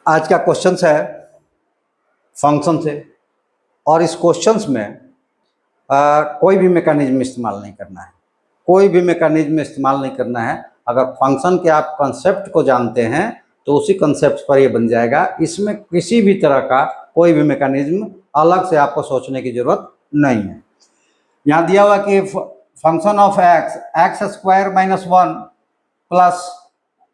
आज का क्वेश्चन है फंक्शन से, और इस क्वेश्चंस में कोई भी मैकेनिज्म इस्तेमाल नहीं करना है, कोई भी मैकेनिज्म इस्तेमाल नहीं करना है। अगर फंक्शन के आप कंसेप्ट को जानते हैं तो उसी कंसेप्ट पर ये बन जाएगा। इसमें किसी भी तरह का कोई भी मैकेनिज्म अलग से आपको सोचने की जरूरत नहीं है। यहाँ दिया हुआ कि function of x square minus one plus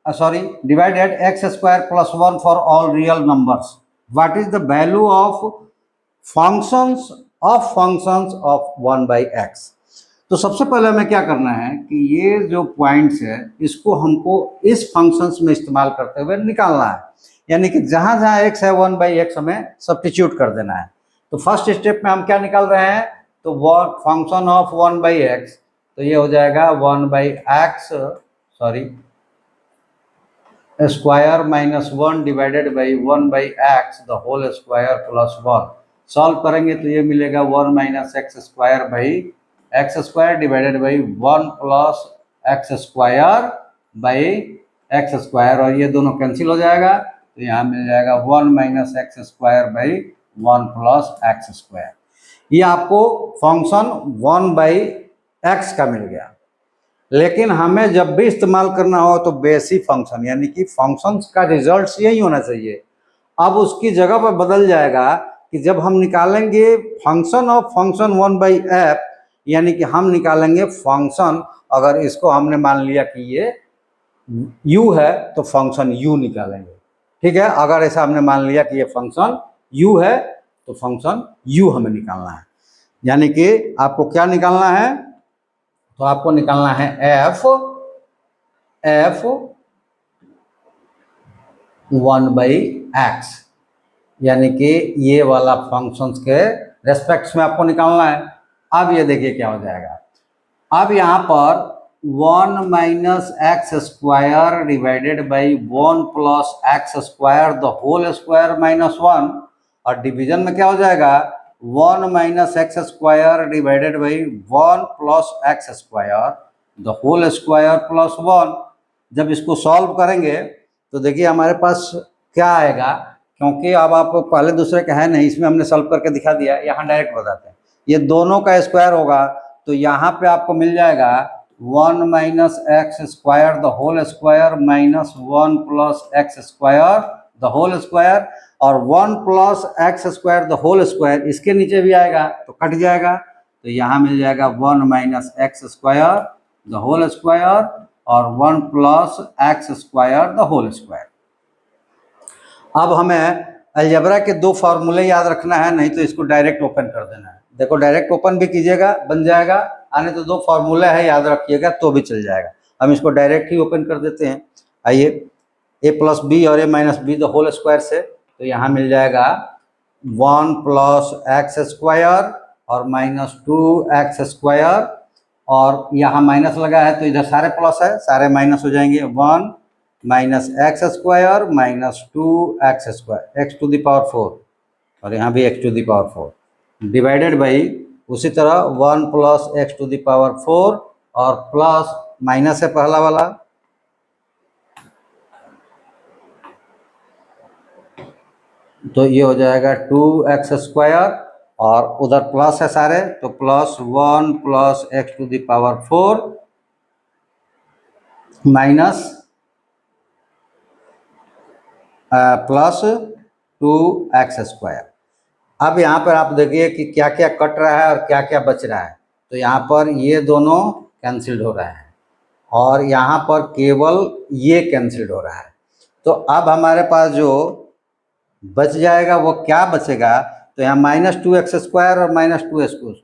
divided x square plus 1 for all real numbers. What is the value of functions of 1 by x? तो सबसे पहले हमें क्या करना है कि ये जो पॉइंट्स है इसको हमको इस फंक्शंस में इस्तेमाल करते हुए निकालना है, यानी कि जहां जहां x है 1 by x हमें सब्स्टिट्यूट कर देना है। तो फर्स्ट स्टेप में हम क्या निकाल रहे हैं, तो फंक्शन ऑफ 1 by x, तो ये हो जाएगा 1 by x square minus 1 divided by 1 by X the whole square plus 1। Solve करेंगे तो ये मिलेगा 1 minus X square by X square divided by 1 plus x square by X square, और ये दोनों कैंसिल हो जाएगा तो यहाँ मिल जाएगा 1 minus X square by 1 plus x square. ये आपको फंक्शन 1 बाई एक्स का मिल गया। लेकिन हमें जब भी इस्तेमाल करना हो तो बेसिक फंक्शन, यानी कि फंक्शंस का रिजल्ट यही होना चाहिए। अब उसकी जगह पर बदल जाएगा कि जब हम निकालेंगे function of function 1 by F, यानी कि हम निकालेंगे फंक्शन, अगर इसको हमने मान लिया कि ये u है तो फंक्शन u निकालेंगे, ठीक है। अगर ऐसा हमने मान लिया कि ये फंक्शन u है तो फंक्शन u हमें निकालना है। यानी कि आपको क्या निकालना है, तो आपको निकालना है f 1 बाई एक्स, यानी कि ये वाला फंक्शंस के रेस्पेक्ट्स में आपको निकालना है। अब ये देखिए क्या हो जाएगा, अब यहाँ पर 1 minus X square divided by 1 plus x square the whole square minus 1, और डिवीजन में क्या हो जाएगा 1 minus X square divided by 1 plus x square the whole square plus 1। जब इसको सॉल्व करेंगे तो देखिए हमारे पास क्या आएगा, क्योंकि अब आप पहले दूसरे का है नहीं, इसमें हमने सॉल्व करके दिखा दिया, यहाँ डायरेक्ट बताते हैं। ये दोनों का स्क्वायर होगा तो यहाँ पे आपको मिल जाएगा 1 minus X square the whole square minus 1 plus x square the whole square, और 1 plus x square the whole square इसके नीचे भी आएगा तो कट जाएगा, तो यहाँ मिल जाएगा 1 minus X square the whole square और 1 plus x square the whole square. अब हमें अलजेब्रा के दो फार्मूले याद रखना है, नहीं तो इसको डायरेक्ट ओपन कर देना है। देखो डायरेक्ट ओपन भी कीजिएगा बन जाएगा, आने तो दो फार्मूले है याद रखिएगा तो भी चल जाएगा। हम इसको डायरेक्ट ही ओपन कर देते हैं। आइए, ए प्लस बी और A minus B the whole square से, तो यहाँ मिल जाएगा 1 प्लस एक्स स्क्वायर और माइनस 2 एक्स स्क्वायर, और यहाँ माइनस लगा है तो इधर सारे प्लस है, सारे माइनस हो जाएंगे। 1 minus X square minus 2 x square X to the power 4, और यहाँ भी X to the power 4 divided by उसी तरह 1 plus X to the power 4 और प्लस माइनस है पहला वाला, तो ये हो जाएगा 2 एक्स स्क्वायर, और उधर प्लस है सारे तो plus 1 plus X to the power 4 minus plus 2 x square. अब यहाँ पर आप देखिए कि क्या क्या कट रहा है और क्या क्या बच रहा है, तो यहाँ पर ये दोनों कैंसिल्ड हो रहा है और यहाँ पर केवल ये कैंसिल्ड हो रहा है। तो अब हमारे पास जो बच जाएगा वो क्या बचेगा, तो यहाँ माइनस 2 एक्स स्क्वायर और minus 2 square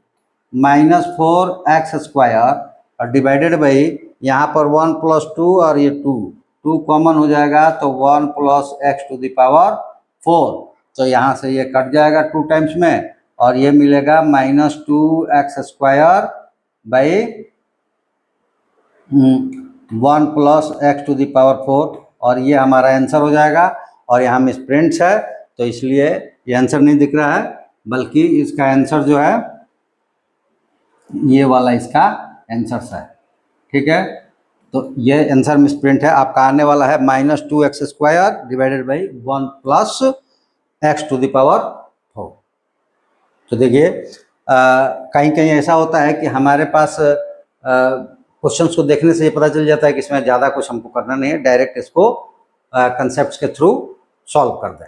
minus 4 x square और डिवाइडेड बाई यहाँ पर 1 प्लस 2 और ये 2 कॉमन हो जाएगा तो 1 plus X to the power 4, तो यहाँ से ये कट जाएगा 2 टाइम्स में और ये मिलेगा minus 2 x square by 1 plus X to the power 4, और ये हमारा आंसर हो जाएगा। और यहाँ मिस प्रिंट्स है तो इसलिए ये आंसर नहीं दिख रहा है, बल्कि इसका आंसर जो है ये वाला इसका आंसर है, ठीक है। तो ये आंसर मिसप्रिंट है, आपका आने वाला है -2x² divided by 1 plus x⁴। तो देखिए कहीं कहीं ऐसा होता है कि हमारे पास क्वेश्चंस को देखने से ये पता चल जाता है कि इसमें ज़्यादा कुछ हमको करना नहीं है, डायरेक्ट इसको कंसेप्ट्स के थ्रू सॉल्व कर दें।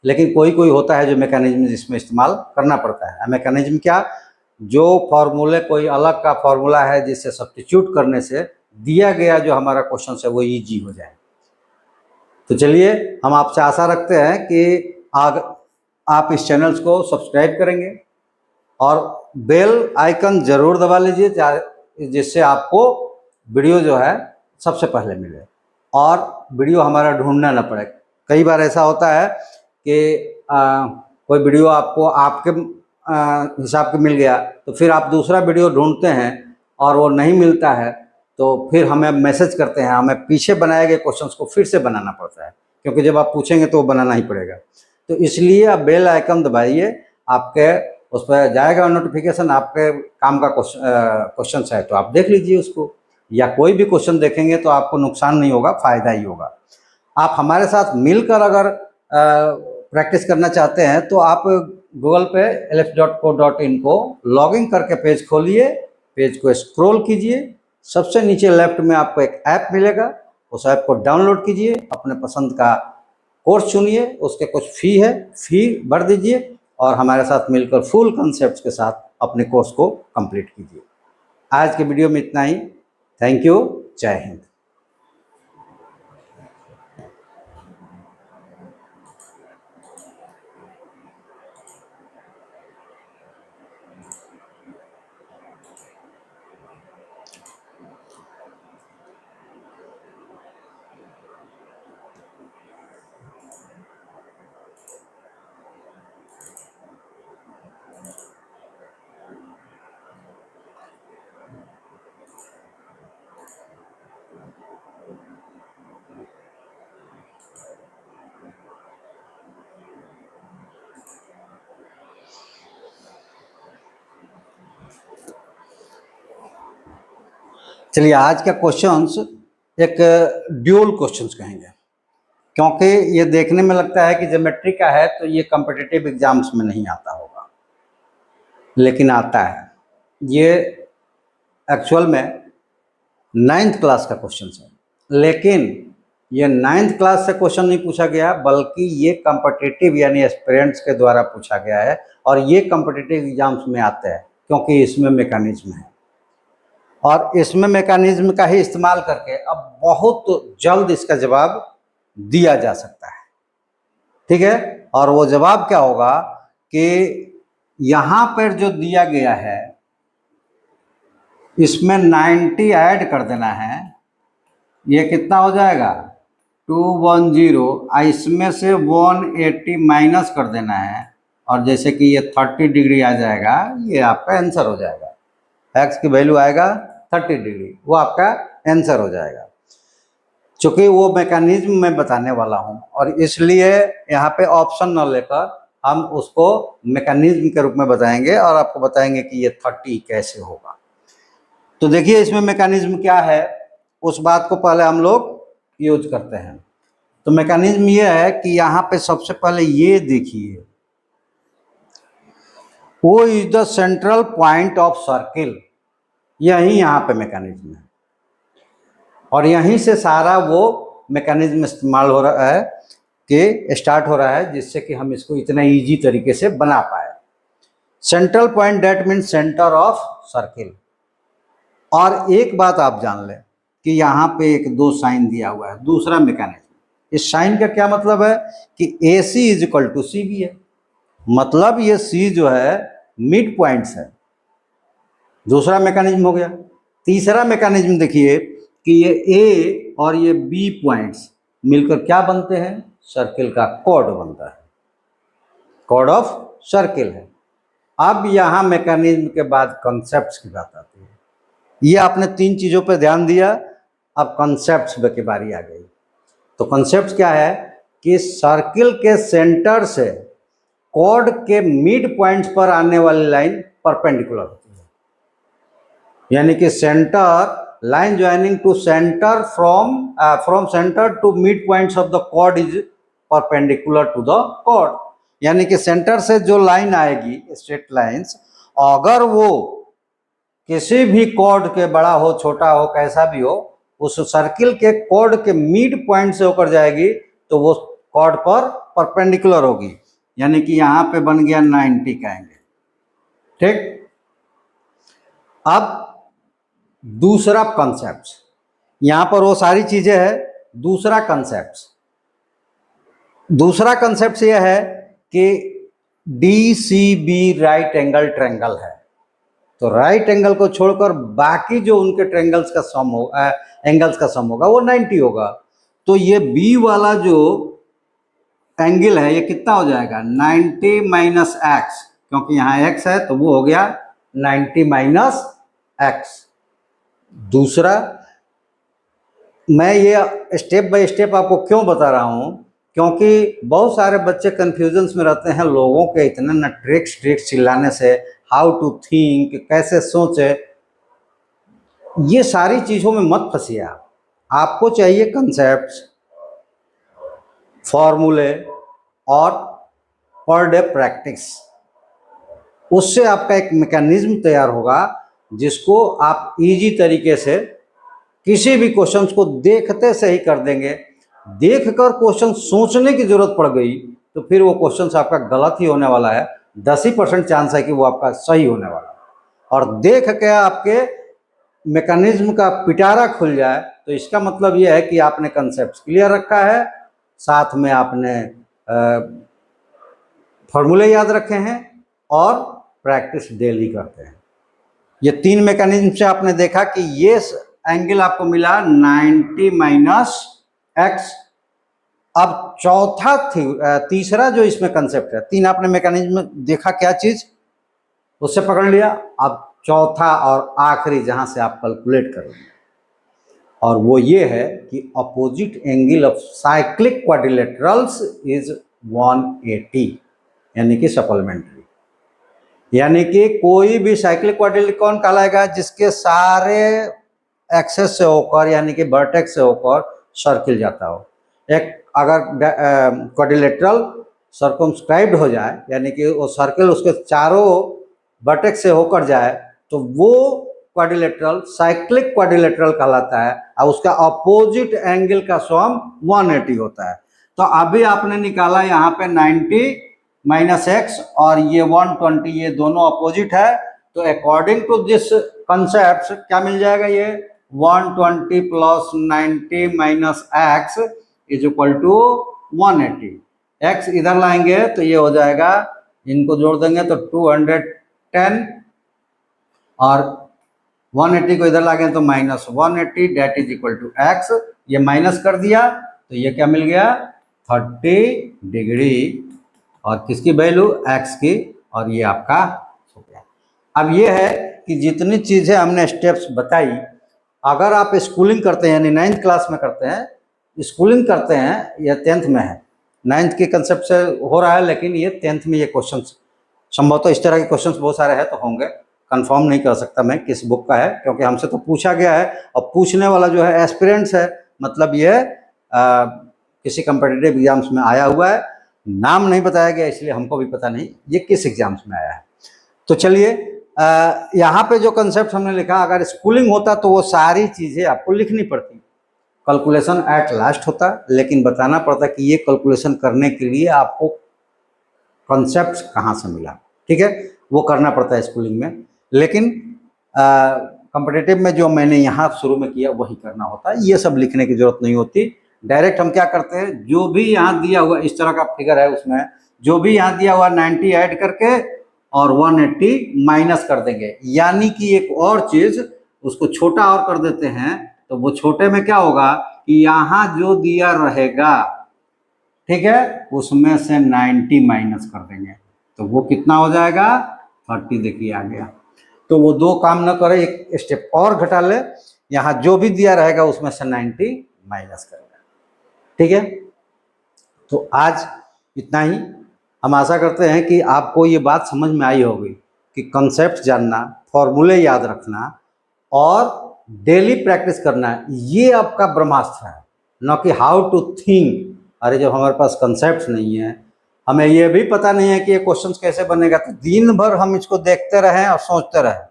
लेकिन कोई कोई होता है जो मैकेनिज्म जिसमें इस्तेमाल करना पड़ता है। मैकेनिज्म क्या, जो फॉर्मूले कोई अलग का फॉर्मूला है जिससे सब्स्टिट्यूट करने से दिया गया जो हमारा क्वेश्चन है वो ईजी हो जाए। तो चलिए हम आपसे आशा रखते हैं कि आप इस चैनल्स को सब्सक्राइब करेंगे और बेल आइकन ज़रूर दबा लीजिए जिससे आपको वीडियो जो है सबसे पहले मिले और वीडियो हमारा ढूंढना ना पड़े। कई बार ऐसा होता है कि कोई वीडियो आपको आपके हिसाब के मिल गया तो फिर आप दूसरा वीडियो ढूंढते हैं और वो नहीं मिलता है, तो फिर हमें मैसेज करते हैं, हमें पीछे बनाए गए क्वेश्चंस को फिर से बनाना पड़ता है, क्योंकि जब आप पूछेंगे तो वो बनाना ही पड़ेगा। तो इसलिए आप बेल आइकन दबाइए, आपके उस पर जाएगा नोटिफिकेशन, आपके काम का क्वेश्चन है तो आप देख लीजिए उसको, या कोई भी क्वेश्चन देखेंगे तो आपको नुकसान नहीं होगा, फ़ायदा ही होगा। आप हमारे साथ मिलकर अगर प्रैक्टिस करना चाहते हैं तो आप गूगल पे lf.co.in को लॉगिन करके पेज खोलिए, पेज को स्क्रॉल कीजिए, सबसे नीचे लेफ्ट में आपको एक ऐप मिलेगा, उस ऐप को डाउनलोड कीजिए, अपने पसंद का कोर्स चुनिए, उसके कुछ फ़ी भर दीजिए और हमारे साथ मिलकर फुल कॉन्सेप्ट्स के साथ अपने कोर्स को कंप्लीट कीजिए। आज के वीडियो में इतना ही। Thank you. जय हिंद। चलिए आज का क्वेश्चंस एक ड्यूल क्वेश्चंस कहेंगे, क्योंकि ये देखने में लगता है कि ज्योमेट्री का है तो ये कॉम्पिटिटिव एग्जाम्स में नहीं आता होगा, लेकिन आता है। ये एक्चुअल में 9th क्लास का क्वेश्चन है, लेकिन ये 9th क्लास से क्वेश्चन नहीं पूछा गया, बल्कि ये कॉम्पिटिटिव यानी एस्पिरेंट्स के द्वारा पूछा गया है और ये कॉम्पिटिटिव एग्जाम्स में आते हैं क्योंकि इसमें मैकेनिज्म है और इसमें मैकेनिज्म का ही इस्तेमाल करके अब बहुत जल्द इसका जवाब दिया जा सकता है। ठीक है, और वो जवाब क्या होगा कि यहाँ पर जो दिया गया है इसमें 90 ऐड कर देना है, ये कितना हो जाएगा 210, इसमें से 180 माइनस कर देना है और जैसे कि ये 30 डिग्री आ जाएगा, ये आपका आंसर हो जाएगा। एक्स की वैल्यू आएगा 30 डिग्री, वो आपका आंसर हो जाएगा। चूँकि वो मैकेनिज्म मैं बताने वाला हूँ और इसलिए यहाँ पे ऑप्शन न लेकर हम उसको मैकेनिज्म के रूप में बताएंगे और आपको बताएंगे कि ये 30 कैसे होगा। तो देखिए इसमें मैकेनिज्म क्या है, उस बात को पहले हम लोग यूज करते हैं। तो मैकेनिज्म ये है कि यहाँ पे सबसे पहले ये देखिए, वो is the central point of circle, यही यहाँ पे मैकेनिज्म है और यहीं से सारा वो मैकेनिज्म इस्तेमाल हो रहा है कि स्टार्ट हो रहा है, जिससे कि हम इसको इतना इजी तरीके से बना पाए। Central point that means centre of circle. और एक बात आप जान लें कि यहाँ पे एक 2 साइन दिया हुआ है, दूसरा मैकेनिज्म। इस साइन का क्या मतलब है कि AC is equal to CB है, मतलब ये C जो है मिड पॉइंट्स है, दूसरा मैकेनिज्म हो गया। तीसरा मैकेनिज्म देखिए कि ये A और ये B पॉइंट्स मिलकर क्या बनते हैं, सर्किल का कॉर्ड बनता है, कॉर्ड ऑफ सर्किल है। अब यहाँ मैकेनिज्म के बाद कॉन्सेप्ट्स की बात आती है। ये आपने 3 चीज़ों पर ध्यान दिया, अब कॉन्सेप्ट्स की बारी आ गई। तो कॉन्सेप्ट्स क्या है कि सर्किल के सेंटर से कॉर्ड के मिड पॉइंट्स पर आने वाली लाइन परपेंडिकुलर होती है, यानी कि centre line joining to center from center to mid points of the chord is perpendicular to the chord। यानी कि सेंटर से जो लाइन आएगी स्ट्रेट लाइंस, अगर वो किसी भी कॉर्ड के, बड़ा हो छोटा हो कैसा भी हो, उस सर्किल के कॉर्ड के मिड पॉइंट से होकर जाएगी तो वो कॉर्ड पर परपेंडिकुलर होगी। यानी कि यहाँ पे बन गया 90 का एंगल। ठीक, अब दूसरा कंसेप्ट, यहाँ पर वो सारी चीजें है। दूसरा कंसेप्ट यह है कि DCB राइट एंगल ट्रायंगल है, तो राइट एंगल को छोड़कर बाकी जो उनके ट्रायंगल्स का सम हो एंगल्स का सम होगा वो 90 होगा। तो ये B वाला जो एंगल है ये कितना हो जाएगा, 90 माइनस एक्स, क्योंकि यहाँ x है तो वो हो गया 90 माइनस एक्स। दूसरा, मैं ये स्टेप बाय स्टेप आपको क्यों बता रहा हूँ, क्योंकि बहुत सारे बच्चे कन्फ्यूजन्स में रहते हैं, लोगों के इतने न ट्रिक्स चिल्लाने से, हाउ टू थिंक, कैसे सोचे, ये सारी चीज़ों में मत फंसिए आप। आपको चाहिए कंसेप्ट्स, फॉर्मूले और पर डे प्रैक्टिस। उससे आपका एक मैकेनिज्म तैयार होगा जिसको आप इजी तरीके से किसी भी क्वेश्चंस को देखते से ही कर देंगे। देखकर क्वेश्चन सोचने की जरूरत पड़ गई तो फिर वो क्वेश्चन आपका गलत ही होने वाला है, 10% चांस है कि वो आपका सही होने वाला है। और देख के आपके मैकेनिज्म का पिटारा खुल जाए तो इसका मतलब ये है कि आपने कंसेप्ट क्लियर रखा है, साथ में आपने फॉर्मूले याद रखे हैं और प्रैक्टिस डेली करते हैं। ये 3 मैकेनिज्म से आपने देखा कि ये एंगल आपको मिला 90 माइनस एक्स। अब तीसरा जो इसमें कंसेप्ट है, 3 आपने मैकेनिज्म देखा, क्या चीज उससे पकड़ लिया। अब चौथा और आखिरी जहां से आप कैलकुलेट करेंगे, और वो ये है कि opposite angle of cyclic quadrilaterals is 180, यानी कि सप्लीमेंट्री। यानी कि कोई भी साइक्लिक क्वाड्रिलेटरल कौन कहलाएगा, जिसके सारे एक्सेस से होकर यानी कि वर्टेक्स से होकर सर्किल जाता हो। एक अगर क्वाड्रिलेटरल सर्कमस्क्राइब्ड हो जाए, यानी कि वो सर्किल उसके चारों वर्टेक्स से होकर जाए, तो वो क्वाड्रिलेटरल साइक्लिक क्वाड्रिलेटरल कहलाता है, और उसका अपोजिट एंगल का सम 180 होता है। तो अभी आपने निकाला यहाँ पे 90 माइनस एक्स और ये 120, ये दोनों अपोजिट है, तो अकॉर्डिंग टू दिस कंसेप्ट क्या मिल जाएगा, ये 120 plus 90 minus X is equal to 180। X इधर लाएंगे तो ये हो जाएगा, इनको जोड़ देंगे तो 210, और 180 को इधर लाएंगे तो minus 180, that is equal to X. ये माइनस कर दिया तो ये क्या मिल गया, 30 डिग्री, और किसकी वैल्यू, एक्स की, और ये आपका हो गया। अब ये है कि जितनी चीज़ें हमने स्टेप्स बताई, अगर आप स्कूलिंग करते हैं यानी 9th क्लास में करते हैं, स्कूलिंग करते हैं या 10th में है, 9th के कंसेप्ट से हो रहा है, लेकिन ये 10th में ये क्वेश्चंस संभवतः इस तरह के क्वेश्चंस बहुत सारे हैं तो होंगे, कंफर्म नहीं कर सकता मैं किस बुक का है, क्योंकि हमसे तो पूछा गया है, और पूछने वाला जो है एस्पिरेंट्स है, मतलब ये किसी कम्पिटिटिव एग्जाम्स में आया हुआ है। नाम नहीं बताया गया इसलिए हमको भी पता नहीं ये किस एग्जाम्स में आया है। तो चलिए, यहाँ पे जो कंसेप्ट हमने लिखा, अगर स्कूलिंग होता तो वो सारी चीज़ें आपको लिखनी पड़ती, कैलकुलेशन एट लास्ट होता, लेकिन बताना पड़ता कि ये कैलकुलेशन करने के लिए आपको कंसेप्ट कहाँ से मिला, ठीक है, वो करना पड़ता है स्कूलिंग में। लेकिन कॉम्पिटिटिव में जो मैंने यहाँ शुरू में किया वही करना होता है, ये सब लिखने की जरूरत नहीं होती। डायरेक्ट हम क्या करते हैं, जो भी यहाँ दिया हुआ इस तरह का फिगर है, उसमें जो भी यहाँ दिया हुआ 90 ऐड करके और 180 माइनस कर देंगे, यानी कि एक और चीज़ उसको छोटा और कर देते हैं, तो वो छोटे में क्या होगा कि यहाँ जो दिया रहेगा, ठीक है, उसमें से 90 माइनस कर देंगे, तो वो कितना हो जाएगा, 30। देखिए आ गया। तो वो दो काम न करे, एक स्टेप और घटा ले, यहाँ जो भी दिया रहेगा उसमें से 90 माइनस करेगा, ठीक है। तो आज इतना ही। हम आशा करते हैं कि आपको ये बात समझ में आई होगी कि कंसेप्ट जानना, फॉर्मूले याद रखना और डेली प्रैक्टिस करना है, ये आपका ब्रह्मास्त्र है, न कि हाउ टू थिंक। अरे जब हमारे पास कंसेप्ट नहीं है, हमें ये भी पता नहीं है कि ये क्वेश्चन कैसे बनेगा, तो दिन भर हम इसको देखते रहें और सोचते रहें।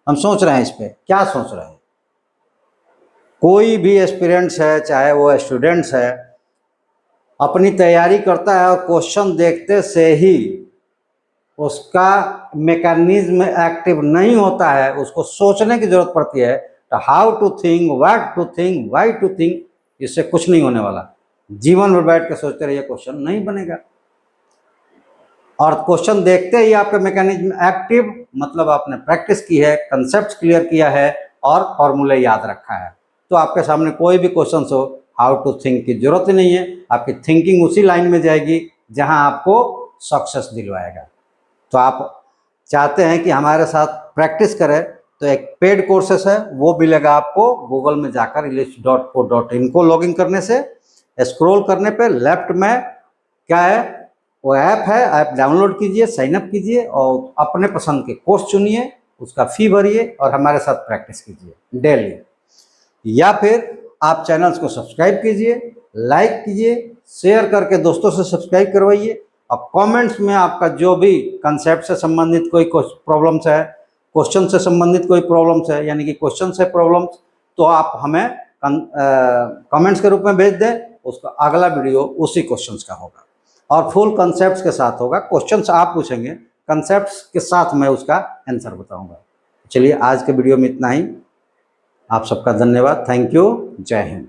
हम सोच रहे हैं इस पर, क्या सोच रहे हैं? कोई भी एस्पिरेंट्स है, चाहे वो स्टूडेंट्स है, अपनी तैयारी करता है और क्वेश्चन देखते से ही उसका मैकेनिज्म एक्टिव नहीं होता है, उसको सोचने की जरूरत पड़ती है। तो how to think, what to think, why to think, इससे कुछ नहीं होने वाला। जीवन भर बैठ के सोचते रहिए, क्वेश्चन नहीं बनेगा। और क्वेश्चन देखते ही आपका मैकेनिज्म एक्टिव, मतलब आपने प्रैक्टिस की है, कंसेप्ट क्लियर किया है और फॉर्मूले याद रखा है, तो आपके सामने कोई भी क्वेश्चन हो, हाउ टू थिंक की जरूरत ही नहीं है। आपकी थिंकिंग उसी लाइन में जाएगी जहां आपको सक्सेस दिलवाएगा। तो आप चाहते हैं कि हमारे साथ प्रैक्टिस करें, तो एक पेड कोर्सेस है, वो मिलेगा आपको गूगल में जाकर english.co.in को लॉगिन करने से। स्क्रॉल करने पे लेफ्ट में क्या है, वो ऐप है, ऐप डाउनलोड कीजिए, साइन अप कीजिए और अपने पसंद के कोर्स चुनिए, उसका फी भरिए और हमारे साथ प्रैक्टिस कीजिए डेली। या फिर आप चैनल्स को सब्सक्राइब कीजिए, लाइक कीजिए, शेयर करके दोस्तों से सब्सक्राइब करवाइए। और कमेंट्स में आपका जो भी कंसेप्ट से संबंधित कोई प्रॉब्लम्स है, क्वेश्चन से संबंधित कोई प्रॉब्लम्स है, यानी कि क्वेश्चन से प्रॉब्लम्स, तो आप हमें कमेंट्स के रूप में भेज दें। उसका अगला वीडियो उसी क्वेश्चंस का होगा और फुल कंसेप्ट्स के साथ होगा। क्वेश्चंस आप पूछेंगे, कंसेप्ट्स के साथ मैं उसका आंसर बताऊंगा। चलिए आज के वीडियो में इतना ही। आप सबका धन्यवाद, थैंक यू, जय हिंद।